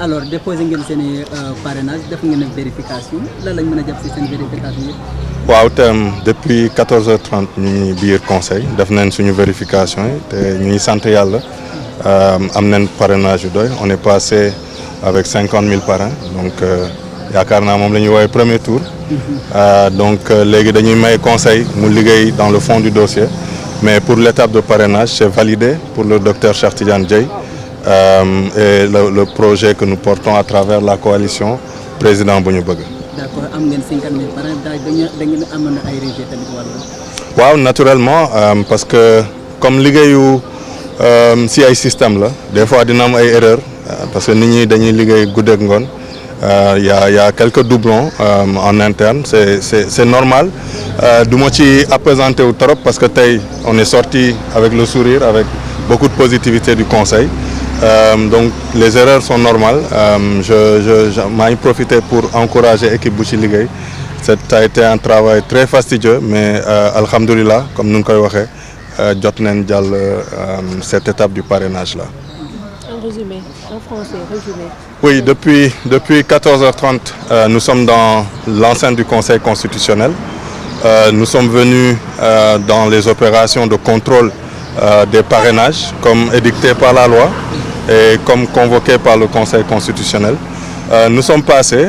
Alors déposé ngeen seen parrainage def ngeen vérification lan lañ mën a jàpp si seen vérification yëpp. waaw depuis 14h30 ñu ngi biir conseil def nañ suñu vérification yi te ñu ngi sant yàlla am nañ parrainage yu doy on est passé avec 50 000 parrains donc yaakaar naa moom la ñuy woowee premier tour. Donc léegi dañuy may conseil mu liggéey dans le fond du dossier mais pour l'étape de parrainage c'est validé pour le docteur Cheikh Tidiane Dièye. Et le projet que nous portons à travers la coalition président bu ñu bëgg. D'accord am ngeen 50 000 parrains da ngeen amoon ay rejet tamit wala. waaw naturellement parce que comme liggéeyu si ay système la des fois dina am ay erreurs parce que nit ñi dañuy liggéey guddeeg ngoon y a quelques doublons en interne c'est normal du ma ci appesanté wu trop parce que tey on est sorti avec le sourire avec beaucoup de positivité du conseil. Donc les erreurs sont normales maa ngi profité pour encourager équipe bu ci liggéey ça a été un travail très fastidieux mais alhamdoulilah comme nu ñu koy waxee jot nañ jàll cette étape du parrainage là. En résumé, en français, résumé. Oui, depuis 14h30 nous sommes dans l'enceinte du Conseil constitutionnel. Nous sommes venus dans les opérations de contrôle des parrainages comme édicté par la loi. Et comme convoqué par le Conseil constitutionnel, nous sommes passés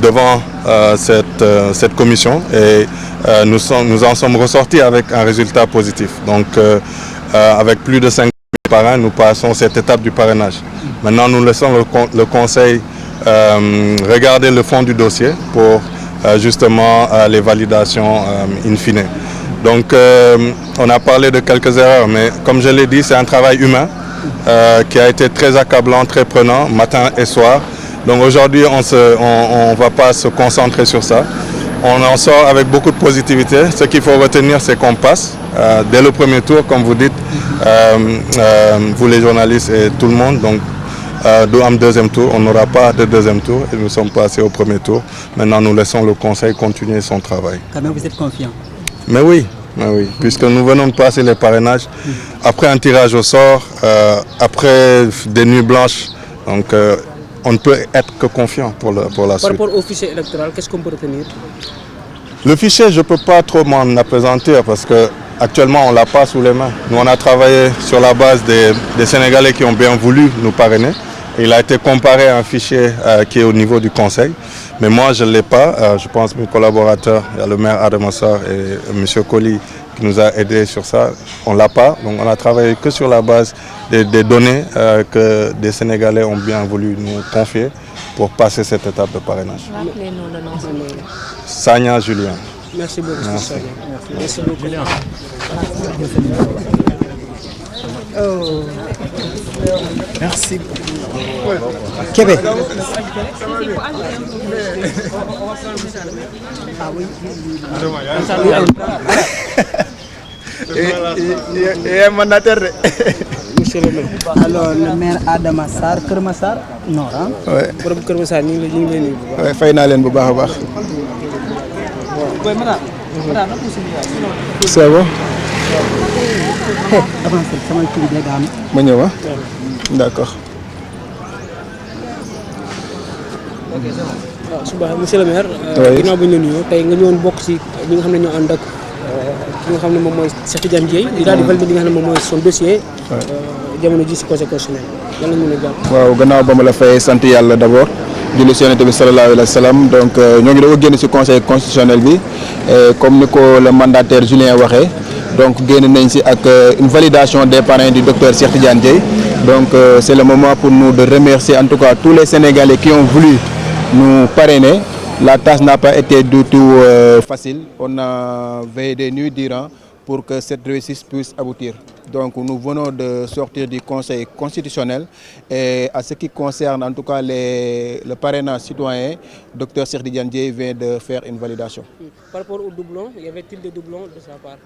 devant cette commission et nous en sommes ressortis avec un résultat positif. Donc, avec plus de 5 000 parrains, nous passons cette étape du parrainage. Maintenant, nous laissons le Conseil regarder le fond du dossier pour justement les validations in fine. Donc, on a parlé de quelques erreurs, mais comme je l'ai dit, c'est un travail humain. Qui a été très accablant, très prenant, matin et soir. Donc aujourd'hui, on va pas se concentrer sur ça. On en sort avec beaucoup de positivité. Ce qu'il faut retenir, c'est qu'on passe dès le premier tour, comme vous dites, vous les journalistes et tout le monde. Donc, en deuxième tour, on n'aura pas de deuxième tour et nous sommes passés au premier tour. Maintenant, nous laissons le Conseil continuer son travail. Quand même, vous êtes confiant? Mais oui, puisque nous venons de passer les parrainages, après un tirage au sort, après des nuits blanches, donc on ne peut être que confiant pour la suite. Par rapport au fichier électoral, qu'est-ce qu'on peut retenir? Le fichier, je ne peux pas trop m'en appesantir parce qu'actuellement, on ne l'a pas sous les mains. Nous, on a travaillé sur la base des Sénégalais qui ont bien voulu nous parrainer. Il a été comparé à un fichier qui est au niveau du Conseil. Mais moi, je ne l'ai pas. Je pense que mes collaborateurs, il y a le maire Adama Sarr et M. Colli qui nous a aidés sur ça. On ne l'a pas. Donc, on a travaillé que sur la base des données que des Sénégalais ont bien voulu nous confier pour passer cette étape de parrainage. Sagna Julien. Merci beaucoup. Merci. Merci beaucoup. Julien. Oh. Merci. Québec. Ah oui. Et mandataire. Monsieur le maire. Alors le maire Adama Sarr Kër Massar Nord ah. Oui. borom Kër Massar ñu ngi leen di. Oui, fay naa leen bu baax a baax. C'est bon. Avancé sama kii bi day am. Ma ñëw ah. D'accord. waaw suba monsieur le maire. Oui. ginnaaw bi ñu la nuyoo tey nga ñëwoon bokk si ñi nga xam ne ñoo ànd ak ki nga xam ne moom mooy Cheikh Tidiane Dièye. di daal di valider li nga xam ne moom mooy son dossier. jamono ji si conseil constitutionnel lan la ñu mën a jàpp. waaw gannaaw ba ma la fay sant yàlla d'abord. julli si Yonent bi sallallahu alayhi wa sallam donc ñoo ngi doon génn si conseil constitutionnel bi comme ni ko le mandataire Julien waxee donc génn nañ si ak une validation des parrains du docteur Cheikh Tidiane Dièye donc c'est le moment pour nous de remercier en tout cas tous les Sénégalais qui ont voulu nous parrainer. La tâche n'a pas été du tout facile. On a veillé des nuits durant pour que cette réussite puisse aboutir. Donc nous venons de sortir du Conseil constitutionnel et à ce qui concerne en tout cas le parrainage citoyen, Dr Cheikh Tidiane Dièye vient de faire une validation. Par rapport aux doublons, y avait-il des doublons de sa part?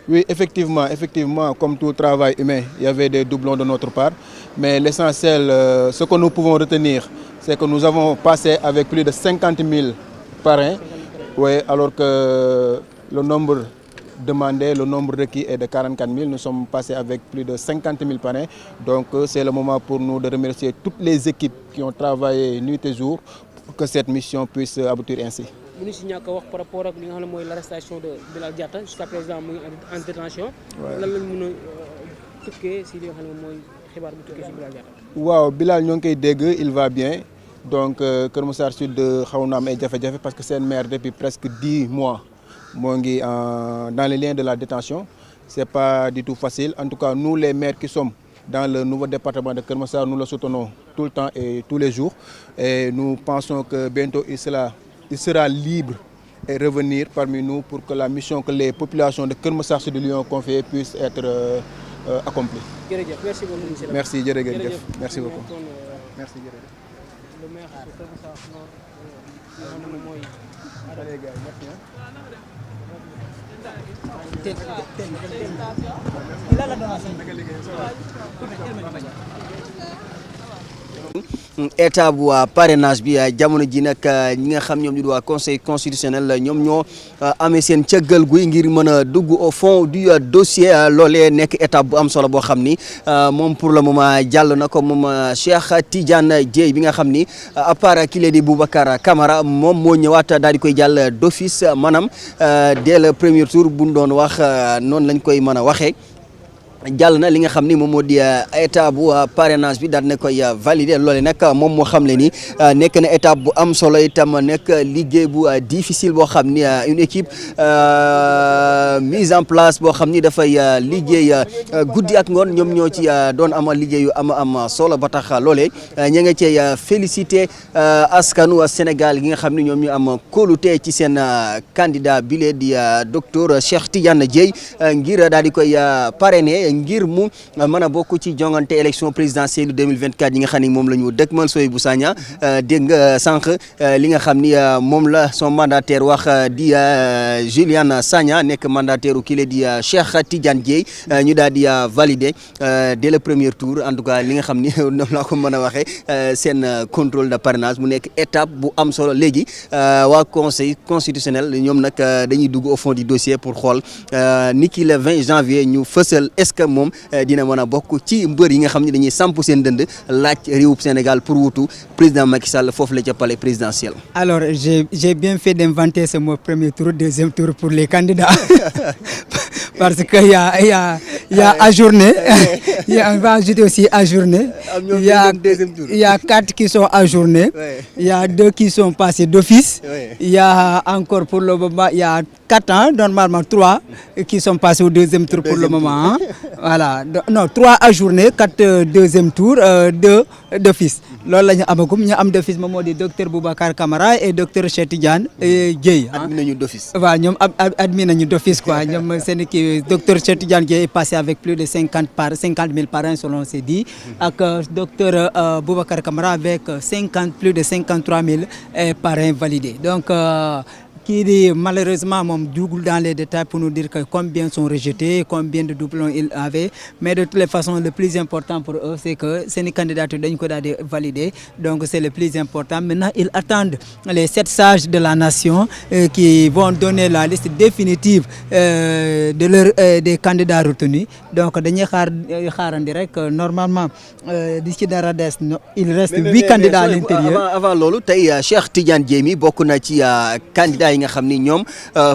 Oui, effectivement, comme tout travail humain, il y avait des doublons de notre part. Mais l'essentiel, ce que nous pouvons retenir, c'est que nous avons passé avec plus de 50 000 parrains, oui, alors que le nombre demandé, le nombre requis est de 44 000. Nous sommes passés avec plus de 50 000 parrains. Donc c'est le moment pour nous de remercier toutes les équipes qui ont travaillé nuit et jour pour que cette mission puisse aboutir ainsi. mënu si ñàkk a wax par rapport ak li nga xam ne mooy l'arrestation de Bilal Diatta jusqu'à présent mu ngi en détention. lan lañ mën a tukkee si li nga xam ne mooy xibaar bu tukkee si Bilal Diatta. waaw Bilal ñoo ngi koy dégg, il va bien. Donc Keur Massar Sud xaw na am ay jafe-jafe parce que seen maire depuis presque 10 mois moo ngi dans les liens de la détention. C'est pas du tout facile. En tout cas, nous les maires qui sommes dans le nouveau département de Keur Massar, nous le soutenons tout le temps et tous les jours. Et nous pensons que bientôt il sera libre et revenir parmi nous pour que la mission que les populations de Keur Massar Sud lui ont confiée puisse être accomplie. Merci beaucoup. Merci jërëjëf. Merci beaucoup. Merci jërëjëf. Le maire de Keur Massar Nord nga xam ne mooy Allez gars, merci. état bu parrainage bi jamono ji nag ñi nga xam ñoom ñu di waa conseil constitutionnel ñoom ñoo amee seen cëggal guy ngir mën a dugg au fond du dossier loolee nekk étape bu am solo boo xam ni moom pour le moment jàll na ko moom Cheikh Tidiane Dièye bi nga xam ni à part kii di Boubacar Camara moom moo ñëwaat daal di koy jàll d'office maanaam dès le premier tour bu ñu doon wax noonu lañ koy mën a waxee. jàll na li nga xam ni moom moo di état bu parrainage bi daal na koy valider loole nag moom moo xam le ni nekk na étape bu am solo itam nekk liggéey bu difficile boo xam ni une équipe mise en place boo xam ni dafay liggéey guddi ak ngoon ñoom ñoo ci doon amal liggéey yu am solo ba tax loolee ña nga cey félicité askanu Sénégal gi nga xam ni ñoom ñu am kóolute ci seen candidat bile di docteur Cheikh Tidiane Dièye ngir daal di koy parrainer ngir mu mën a bokk ci jongante élection présidentielle 2024 yi nga xam ni moom la ñu dëkkmal Sohibou Sagna dégg nga sànq li nga xam ni moom la son mandataire wax di Julian Sagna nekk mandataire u kile di Cheikh Tidiane Dièye ñu daal di valider dès le premier tour en tout cas li nga xam ni noonu laa ko mën a waxee seen contrôle de parrainage mu nekk étape bu am solo léegi waa conseil constitutionnel ñoom nag dañuy dugg au fond du dossier pour xool ni ki le 20 janvier ñu fësal est-ce que moom dina mën a bokk ci mbër yi nga xam ne dañuy samp seen dënd laaj réewub Sénégal pour wutu président Macky Sall foofu la ca palais présidentiel. Alors j'ai bien fait d'inventer ce mot premier tour, deuxième tour pour les candidats parce que il y a ajourné, on va ajouter aussi ajourné. Il y a 4 qui sont ajournés, il y a 2 qui sont passés d'office, il y a encore pour le moment il y a 4 ans, normalement 3 qui sont passés au deuxième tour pour le moment. Voilà, non 3 ajournés, 4 deuxième tour, 2 d'office. loolu la ñu amagum ñu am d'office moom moo di docteur Boubacar Camara et docteur Cheikh Tidiane Dièye. admis nañu d'office. waaw ñoom admis nañu d'office quoi ñoom seen kii docteur Cheikh Tidiane Dièye est passé avec plus de 50 000 parrains selon c'est dit ak docteur Boubacar Camara avec plus de 53 000 parrains validés donc. Qui dit malheureusement moom dugul dans les détails pour nous dire que combien sont rejetés, combien de doublons il avait, mais de toutes les façons le plus important pour eux c'est que seeni candidature dañ ko daal di valider donc c'est le plus important. Maintenant ils attendent les 7 sages de la nation qui vont donner la liste définitive de leur des candidats retenus donc dañuy xaarandi rek normalement di ci dara des il reste 8 candidats à l'intérieur. avant loolu tey Cheikh Tidiane Dièye mi bokk na ci candidat yi nga xam ni ñoom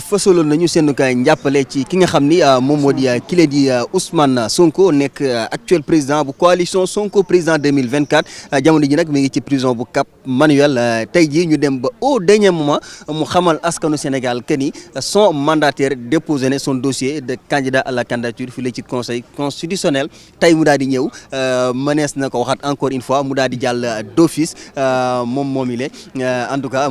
fësaloon nañu seen kay njàppale ci ki nga xam ni moom moo di kile di Ousmane Sonko nekk actuel président bu coalition Sonko président 2024 jamono ji nag mi ngi ci prison bu Cap Manuel tey jii ñu dem ba au dernier moment mu xamal askanu Sénégal que ni son mandataire déposé ne son dossier de candidat à la candidature fii la ci conseil constitutionnel tey mu daal di ñëw mënees na ko waxaat encore une fois mu daal di jàll d'office moom moomile en tout cas